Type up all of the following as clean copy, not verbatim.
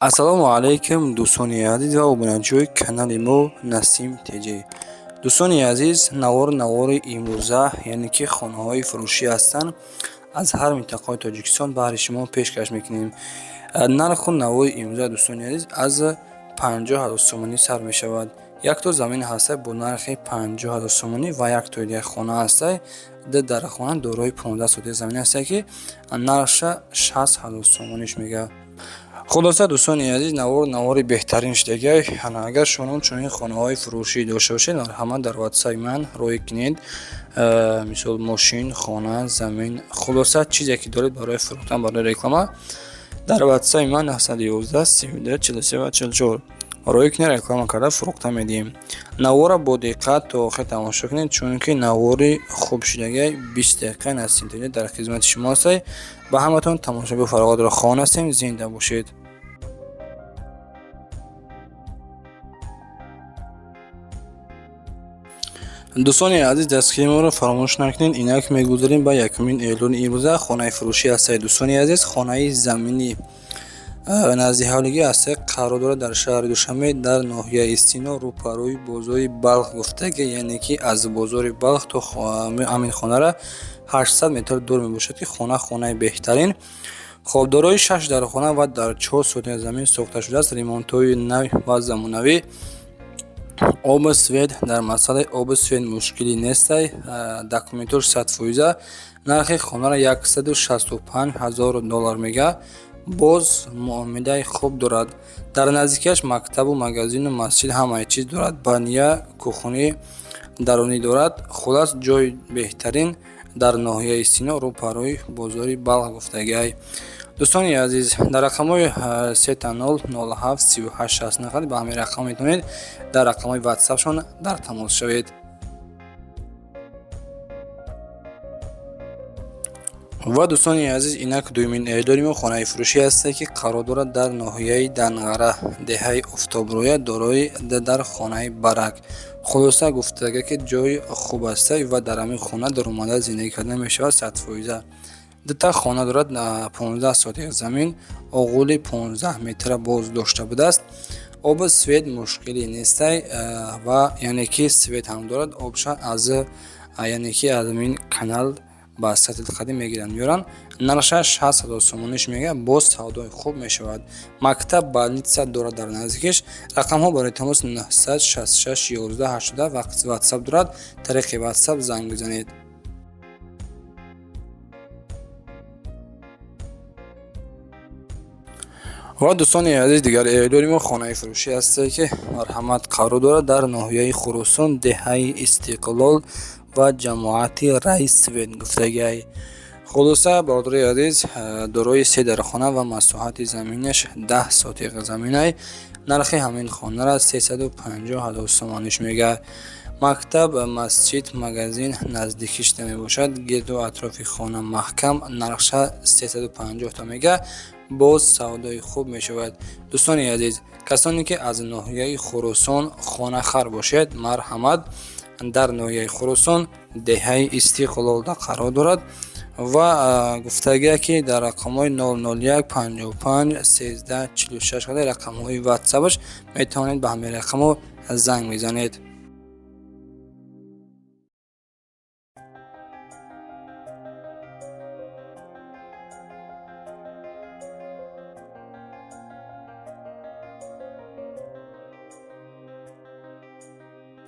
ассалому алайкум дӯстони азиз ва обунаҷӯи канали мо Насим Теҷи. Дӯстони азиз, навори имрӯза яъне ки хонаҳои фурӯшӣ ҳастанд, аз ҳар минтақаи Тоҷикистон баҳри шумо пешкаш мекунем. Нарху навори имрӯза дӯстони азиз аз 50,000 сомонӣ сар мешавад. Якто замин ҳастай бо нархи 50,000 сомонӣ ва якто дигар хона ҳастай дар хона дорои 15 сотик замин ҳастай ки нархша 60,000 сомониш мегӯяд. Хулоса дӯстони азиз, навори беҳтарин шудагай. Агар шумо чунин хонаҳои фурӯшӣ дошта бошед, марҳамат дар ватсаи ман рой кунед. Мисол мошин, хона, замин, хулоса чизе ки доред барои фурӯхтан, барои реклама, дар ватсаи ман 911 32 43 44 рой кунед, реклама карда фурӯхта медиҳем. Навора бо диққат то охир тамошо кунед, чунки навори хуб шудагай 20 дақиқа Насим Теҷи дар хизмати шумо ҳастай. Ба ҳаматон тамошобиҳои фарогатро хон ҳастем. Зинда бошед. дӯстони азиз, дастгирии моро фаромӯш накунед. Инак мегузарем ба якумин эълони имрӯза хонаи фурӯшӣ ҳастай. Дӯстони азиз, хонаи замини назди ҳавлигӣ ҳастай қарор дорад дар шаҳри Душанбе, дар ноҳияи Истино, рӯпарӯи бозори Балх гуфтага, яъне ки аз бозори Балх то ҳамин хонара 800 метр дур мебошад ки хонаи беҳтарин. Хоб дорои 6 дархона ва дар 4 сотик замин сохта шудааст. Ремонтҳои нав ва замонавӣ. Оби свет, дар масъалаи оби свет мушкилӣ нестай. Документош 100%. Нархи хонара $165,000 мега. Боз муомилади хуб дорад. Дар наздикиаш мактабу магазину масҷид ҳамаи чиз дорад. Бания, кухонӣ дарунӣ дорад. Хулос ҷои беҳтарин дар ноҳияи Истино, рӯпарӯи бозори Балх гуфтагай. Дӯстони азиз, дар рақамҳои 30073869 ба ҳамин рақам метавонед дар рақамҳои ватсапшон дар тамос шавед. ва дӯстони азиз, инак дуюмин эълони мо хонаи фурӯшӣ ҳастай ки қарор дорад дар ноҳияи Данғара, деҳаи Офтобрӯя, дорои дар хонаи барак. Хулоса гуфтага ки ҷои хуб ҳастай ва дар ҳамин хона даромада зиндагӣ карда мешавад 100%. Дута хона дорад 15 сотик замин, оғӯли 15 метра боз дошта будааст. Оби свет мушкилӣ нестай ва яъне ки свет ҳам дорад. Обша аз яъне ки аз ин канал ба сатҳи қадим мегиранд меёранд. Нархша 60,000 сомониш мега. Боз савдои хуб мешавад. Мактаб, больница дорад дар наздикиш. Рақамҳо барои тамос 966 11 80 ва ватсап дорад. Тариқи ватсап занг бизанед. ва дӯстони азиз, дигар эълони мо хонаи фурӯшӣ ҳастай ки марҳамат қарор дорад дар ноҳияи Хуросон, деҳаи Истиқлол ва ҷамоати Раис Свет гуфтагай. Хулоса бародари азиз, дорои 3 дархона ва масоҳати заминаш 10 сотик заминай. Нархи ҳамин хонара 350,000 сомониш мега. Мактаб, масҷид, магазин наздикишта мебошад. Гирду атрофи хона маҳкам. Нархша 350 та мега. Боз савдои хуб мешавад. Дӯстони азиз, касоне ки аз ноҳияи Хуросон хонахар бошед, марҳамат, дар ноҳияи Хуросон деҳаи Истиқлолда қарор дорад ва гуфтага ки дар рақамҳои 001 55 13 46 қадар рақамҳои ватсапаш метавонед ба ҳамин рақамҳо занг мезанед.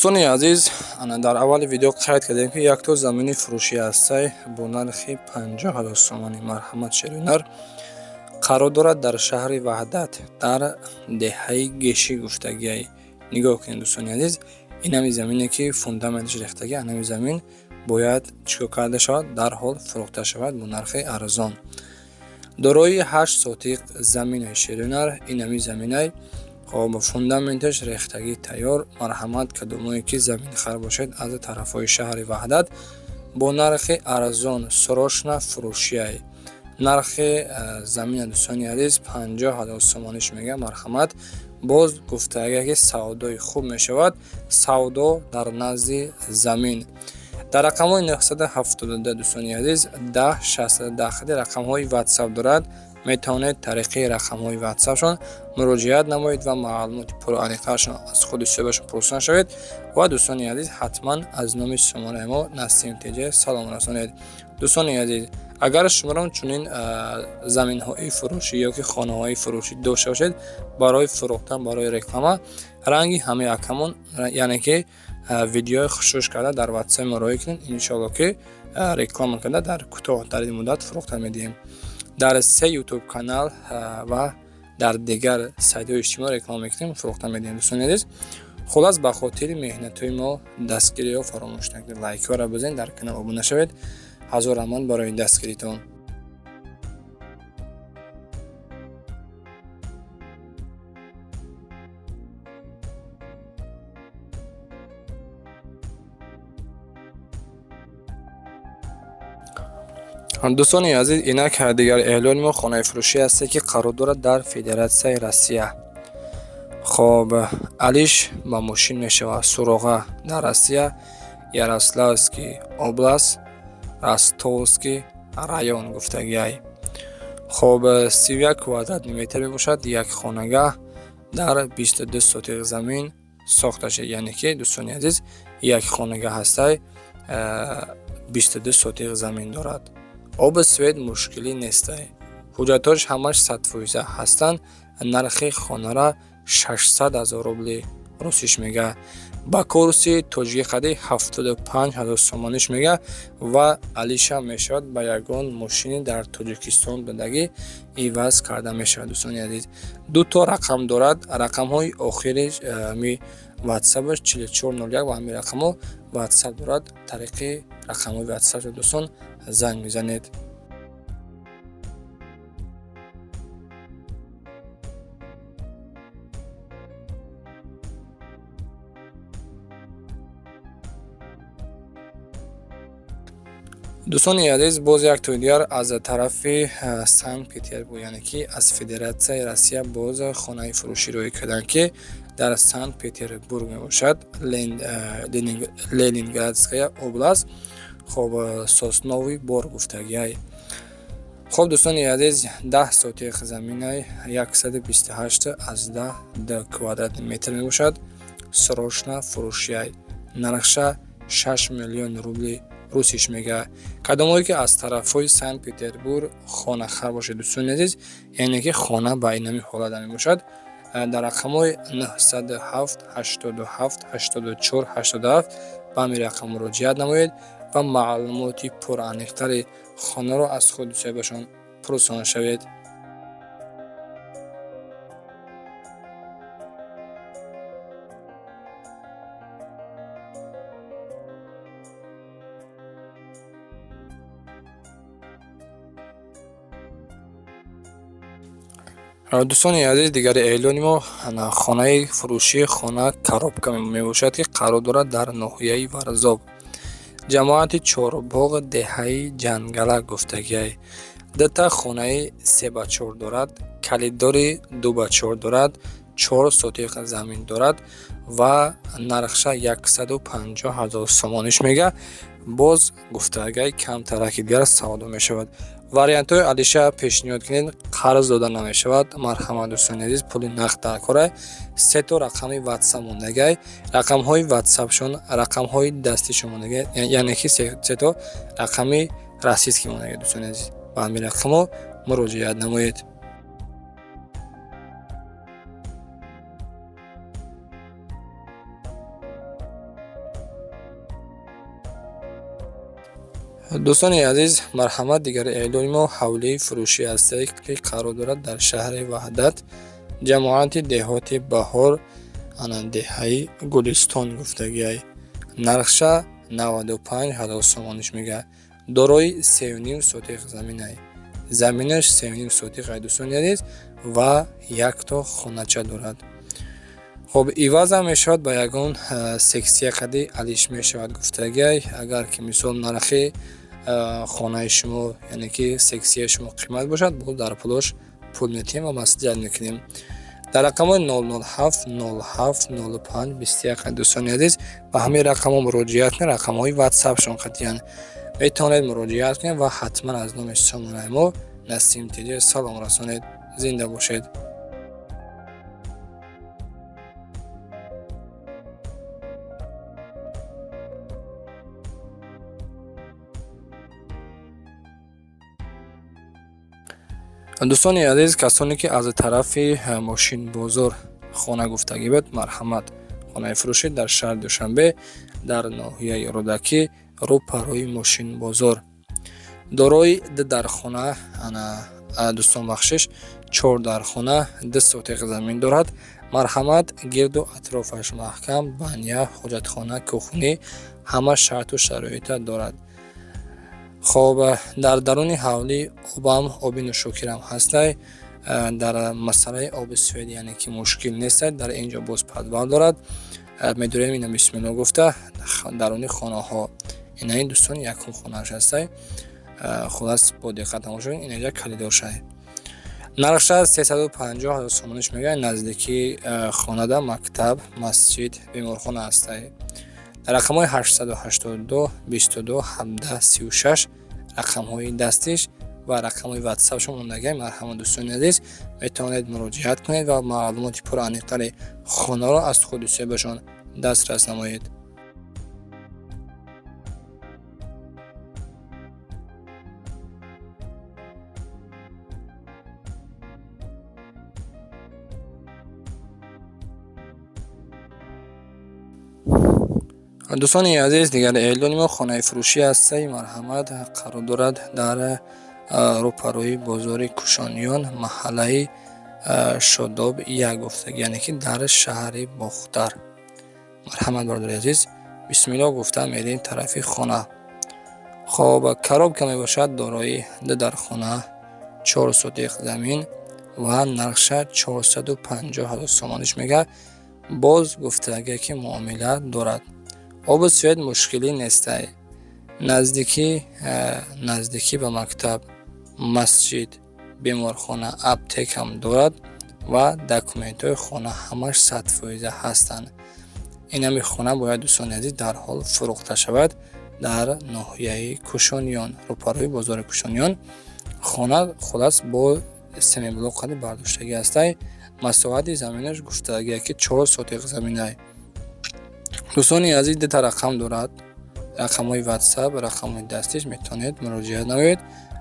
дӯстони азиз, дар аввали видео қайд кардем ки якто замини фурӯшӣ ҳастай бо нархи 50,000 сомонӣ. Марҳамат шерунар қарор дорад дар шаҳри Ваҳдат, дар деҳаи Геши гуфтагиай. Нигоҳ кунед дӯстони азиз, ин ҳамин замине ки фундаменташ рехтага, ин ҳамин замин бояд чикор карда шавад, дарҳол фурӯхта шавад бо нархи арзон. Дорои 8 сотик заминаи шерунар, ин ҳамин заминай фундаменташ рехтагӣ тайёр. Марҳамат, кадомое ки заминхар бошед аз тарафҳои шаҳри Ваҳдат бо нархи арзон Сорошна фурӯшиай. Нархи замина дӯстони азиз 50,000 сомониш мега. Марҳамат, боз гуфтага ки савдои хуб мешавад. Савдо дар назди замин. дар рақамҳои 972 дӯстони азиз 10 610 рақамҳои ватсап дорад. метавонед тариқи рақамҳои ватсапшон муроҷиат намоед ва маълумоти пураниқтарашон аз худи суҳбатшон пурсида шавед. ва дӯстони азиз, ҳатман аз номи шумораи мо Насим Теҷа салом расонед. дӯстони азиз, агар шуморо чунин заминҳои фурӯшӣ ёки хонаҳои фурӯшӣ дошта бошед барои фурӯхтан, барои реклама, ранги ҳамаи акамон, яъне ки видеои хушуш карда дар ватсап муроҷиат кунед. иншоалло ки реклама карда дар кӯтоҳтарини муддат фурӯхта медиҳем. дар 3 YouTube канал ва дар дигар сайтҳои иҷтимоӣ реклама мекунем, фурӯхта медиҳем. дӯстони азиз, хулас ба хотири меҳнатҳои мо дастгириҳо фаромӯш накунед. лайкҳоро бизанед, дар канал обуна шавед. ҳазор рамон барои дастгиритон. дӯстони азиз, инак дигар эълони мо хонаи фурӯшӣ ҳастед ки қарор дорад дар Федератсияи Россия. хоб Алиш ба мошин мешавад. Суроға дар Россия, Ярославский област, Ростовский район гуфтагиай. хоб 31 квадратный метр мебошад. як хонагаҳ дар 22 сотиқ замин сохта шуд. яъне ки дӯстони азиз, як хонагаҳ ҳастай 22 сотиқ замин дорад. оби свет мушкилӣ нестай. ҳуҷҷатҳош ҳамаш 100% ҳастанд. нархи хонара 600,000 рубли русиш мега. ба курси тоҷики қади 75,000 сомониш мега ва алиша мешавад ба ягон мошини дар Тоҷикистон додагӣ иваз карда мешавад. дӯстони азиз, ду то рақам дорад. рақамҳои охири ми ватсапаш 4401 ва ҳамин рақамҳо ватсап дорад. тариқи рақамҳои ватсапро дӯстон занг мезанед. дӯстони азиз, боз як тӯи дигар аз тарафи Санкт Петербург, яъне ки аз Федератсияи Россия боз хонаи фурӯшӣ рӯй карданд ки дар Санкт Петербург мебошад, Ленинградская област, хоб Сосновый Бор гуфтагиай. хоб дӯстони азиз, 10 сотиқ заминай 128,1 квадратный метр мебошад. Срочно фурӯшиай. нархша 6 миллион рубли русиш мега. кадомое ки аз тарафҳои Санкт Петербург хона хар бошад, дӯстони азиз, яъне ки хона ба инами ҳолат мебошад. дар рақамҳои 907 87 84 87 ба ҳамин рақам муроҷиат намоед ва маълумоти пураниқтари хонаро аз худи соҳибашон пурсона шавед. дӯстони азиз, дигари эълони мо хонаи фурӯшии хона коробка мебошад ки қарор дорад дар ноҳияи Варзоб. ҷамоати Чорбоғ деҳаи Ҷангала гуфтагиай. дата хонаи 3/4 дорад. калиддори 2/4 дорад. 4 сотиқ замин дорад ва нархша 150,000 сомониш мега. боз гуфтагиай камтараки дигар савдо мешавад. вариантҳои алиша пешниҳод кунед. қарз дода намешавад. марҳамат дӯстони азиз, пули нақд дар корай. 3 то рақами ватсап мондагай. рақамҳои ватсапшон, рақамҳои дастишон мондагай, яъне ки 3 то рақами расидки мондагай. дӯстони азиз, ба ҳамин рақамҳо муроҷиат намоед. дӯстони азиз, марҳамат, дигари эълони мо ҳавлии фурӯшӣ ҳастае ки қарор дорад дар шаҳри Ваҳдат, ҷамоати деҳоти Баҳор, деҳаи Гулистон гуфтагиай. нархша 95,000 сомониш мега. дорои 3,5 сотиқ заминай. заминаш 3,5 сотиқай дӯстони азиз ва як то хонача дорад. хоб иваза мешавад ба ягон сексия қади алиш мешавад гуфтагиай. агар ки мисол нархи хонаи шумо, яъне ки сексияи шумо қимат бошад, боз дар пулош пул метиҳем ва маслиҳат мекунем. дар рақамҳои 007 07 05 21 дӯстони азиз, ба ҳамин рақамҳо муроҷиат кунед. рақамҳои ватсапшон қатъиян метавонед муроҷиат кунед ва ҳатман аз номи сомонаи мо Насим Тиди салом расонед. Зинда бошед. дӯстони азиз, касоне ки аз тарафи мошинбозор хона гуфтагӣ буд, марҳамат хонаи фурӯшӣ дар шаҳри Душанбе дар ноҳияи Рӯдакӣ рӯпарӯи мошинбозор дорои ду дархона, дӯстон бахшиш 4 дархона, 2 сотиқи замин дорад. Марҳамат гирду атрофаш маҳкам, баня, ҳоҷатхона, кухнӣ ҳама шарту шароита дорад. хоб дар даруни ҳавлӣ обам оби нӯшокирам ҳастай. дар масъалаи оби суед яъне ки мушкил нестай. Дар ин ҷо боз подвал дорад. медорем ина бисмилло гуфта даруни хонаҳо ина ин дӯстон якум хонааш ҳастай. хулас бо диққат тамошо кунед, ин як калидоршай. нархша 350,000 сомониш мегӯяд. наздики хонада мактаб, масҷид, беморхона ҳастай. рақамҳои 882 22 17 36 рақамҳои дастиш ва рақамҳои ватсапшон мондагиам. марҳамат дӯстони азиз, метавонед муроҷиат кунед ва маълумоти пурра аниқтари хонаро аз худи соҳибашон дастрас намоед. дӯстони азиз, дигар эълони мо хонаи фурӯшӣ ҳастай. марҳамат қарор дорад дар рӯпарӯи бозори Кушониён, маҳаллаи Шодоб 1 гуфтаг, яъне ки дар шаҳри Бохтар. марҳамат бародари азиз, бисмилло гуфта мерем тарафи хона. хоб коробка мебошад дорои 2 дархона, 4 сотиқ замин ва нархша 450,000 сомониш мегӯяд. боз гуфтаге ки муомила дорад. оби суед мушкилӣ нестай. наздикӣ ба мактаб, масҷид, беморхона, аптекам дорад ва документҳои хона ҳамаш 100% ҳастанд. ин ҳами хона бояд дӯстони азиз дарҳол фурӯхта шавад дар ноҳияи Кушониён, рӯпарӯи бозори Кушониён. хона хулас бо семиблоқади бардоштагӣ ҳастай. масоҳати заминаш гуфтагия ки 4 сотиқ заминай. дӯстони азиз, дута рақам дорад. рақамҳои ватсап, рақамҳои дастиш, метавонед муроҷиат намоед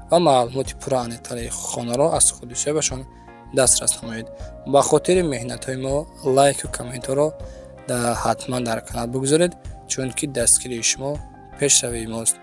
ва маълумоти пурра аниқтари хонаро аз худи соҳибашон дастрас намоед. ба хотири меҳнатҳои мо лайку комментҳоро ҳатман дар канал бигузоред, чунки дастгирии шумо пешравии мост.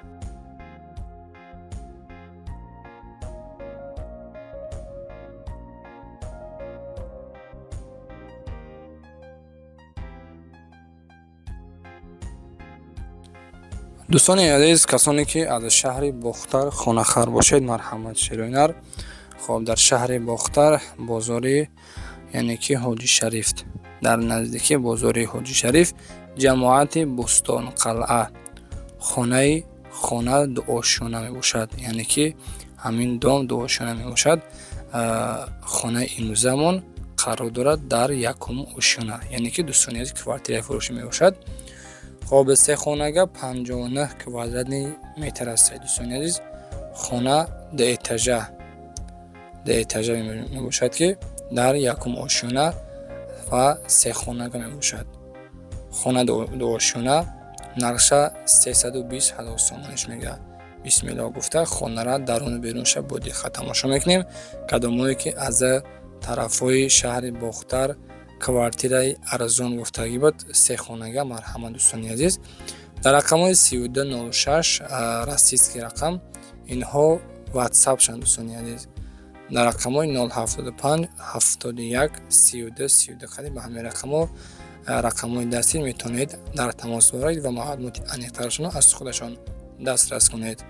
дӯстони азиз, касоне ки аз шаҳри Бохтар хонахар бошед, марҳамат широинар. хоб дар шаҳри Бохтар бозори яъне ки Ҳоҷи Шариф, дар наздики бозори Ҳоҷи Шариф ҷамоати Бӯстонқалъа хона дуошона мебошад, яъне ки ҳамин дом дуошона мебошад. хонаи имрӯзамон қарор дорад дар якум ошона, яъне ки дӯстони азиз квартираи фурӯшӣ мебошад. хоб сехонага 59 квадратный метр ҳастад. дӯстони азиз, хона дуэтажа мебошад ки дар якум ошона ва сехонага мебошад. хона дуошона нархша 320,000 сомониш мегӯяд. бисмилло гуфта хонара даруну берунша бо диққат тамошо мекунем. кадомое ки аз тарафҳои шаҳри Бохтар квартираи арзон гуфтагӣ буд, сехонага. марҳамат дӯстони азиз, дар рақамҳои 3206 расистки рақам инҳо ватсапшанд. дӯстони азиз, дар рақамҳои 075 71 32 32 қадим ба ҳамин рақамҳои дастӣ метавонед дар тамос боред ва маълумоти аниқтарашонро аз худашон дастрас кунед.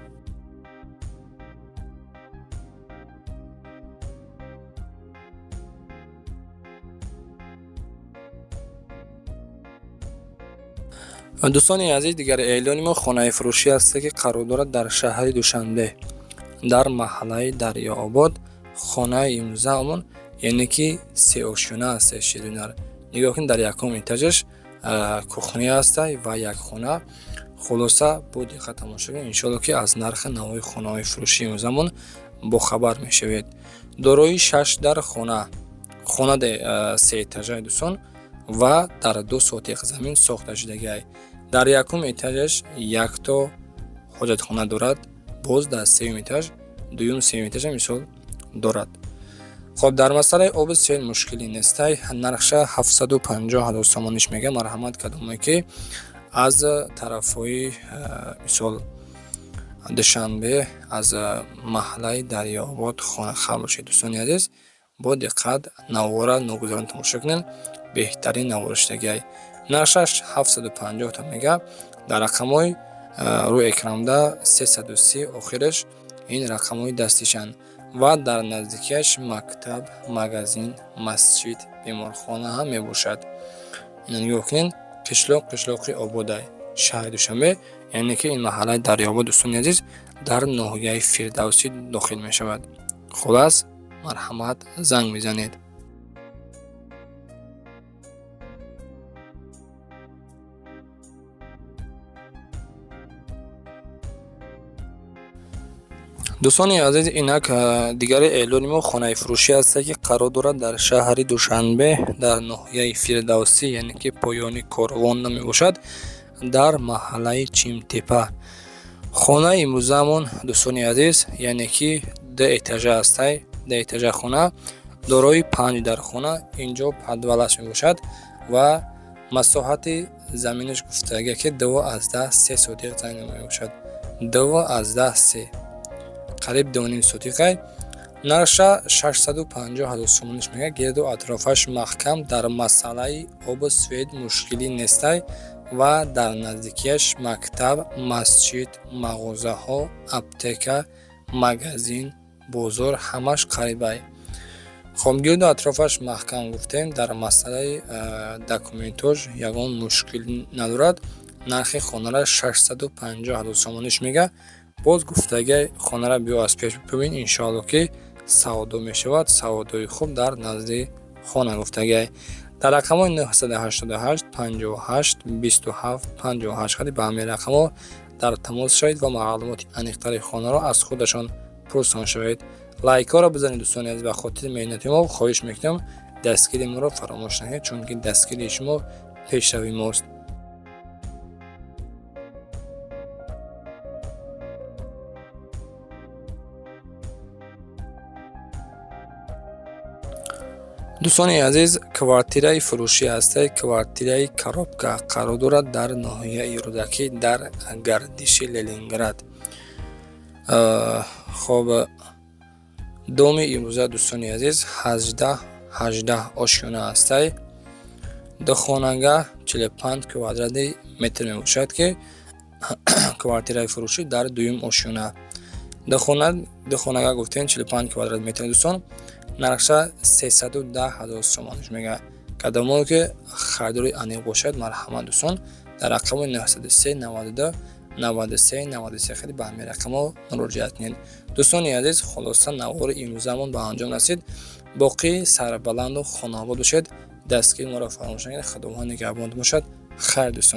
дӯстони азиз, дигар эълони мо хонаи фурӯшӣ ҳаст ки қарор дорад дар шаҳри Душанбе дар маҳаллаи Дарёобод. хонаи имрӯзаамон яъне ки сеошона ҳасташ. ширинар нигоҳ кунед, дар якум этажаш кухня ҳастай ва як хона. хулоса бо диққат тамошо кунед. иншоалло ки аз нархи навои хонаҳои фурӯшии имрӯзамон бохабар мешавед. дорои 6 дар хона 3 этажаи дӯстон ва дар 2 сотиқ замин сохта шудагиай. дар якум этажаш якто ҳоҷатхона дорад, боз дар сеюм этаж, дуюм сеюм этажа мисол дорад. خب در مسئله آب سیل مشکلی نیستی. نرخش 750,000 سومونیش میگه. مرحمت کدومه که از طرفای مثال دوشنبه از محله دریاآباد خانه خلق باشید. دوستان عزیز با دقت نواره نگذارن تماشا کنین. بهترین نوارشتگی نرخش 750 تا میگه. در رقمای روی اکرامده 330 آخرش این رقمای دستیشن و در نزدیکیش مکتب، مغازین، مسجد، بیمارخانه هم می باشد. این نگاه کنین قشلاق آبادای شهر دوشنبه، یعنی که این محله دریاآباد دوستان عزیز در ناحیه فردوسی داخل می شود. خلاص مرحمت زنگ میزنید. دوستان عزیز اینک دیگر اعلان ما خانه فروشی است که قرار دارد در شهر دوشنبه در ناحیه فردوسی، یعنی که پایان کاروان نمی باشد، در محله چیمتپه. خانه امروزمون دوستان عزیز یعنی که 2 اتاژه است. 2 اتاژه خانه دارای 5 در خانه اینجا پدوالش می باشد و مساحت زمینش گفتگی که 2/10 سوتیق زمین می باشد. 2/10 قریب 2.5 سوتیقه. نرخش 650,000 سومونیش میگه. گرد و اطرافش محکم. در مسئله آب سوید مشکلی نیستی و در نزدیکیش مکتب، مسجد، مغازه ها، اپتека، مغازین، بازار همش قریبه. خب گرد و اطرافش محکم گفتیم. در مسئله داکومنتاژ یگان مشکل ندارد. نرخ خانه را 650,000 سومونیش میگه. باز گفتگی خانه را بیا از پیش ببین، انشاءالله که سودا می شود. سودای خوب در نزد خانه گفتگی. در رقم 988 58 27 58 به همین رقم ها در تماس شوید و معلومات انیقتر خانه را از خودشان پرسان شوید. لایک ها را بزنید دوستان عزیز. به خاطر مهنت ما خواهش میکنم دستگیری ما را فراموش نکنید، چون که دستگیری شما پیشروی ماست. دوستان عزیز کوارتیره فروشی است. کوارتیره کارابکا قرار دارد در ناحیه رودکی در گردش لنینگراد. خب دوم امروزه دوستان عزیز 18 آشیانه است. دو خانگاه 45 کوادرات متر می باشد که کوارتیره فروشی در دوم آشیانه. دو خانگاه گفتن 45 کوادرات متر دوستان. نرخش 310,000 سومونیش میگه. کدامو که خریداری انیق باشد مرحمت دوستان در رقم 903 92 93 93 خیلی به همین رقم ها مراجعت کنید. دوستان عزیز خلاصه نوار امروزمون به انجام رسید. باقی سربلند و خانه آباد باشید. دستگیر ما را فراموش نکنید. خدا نگهبان باشد. خیر دوستان.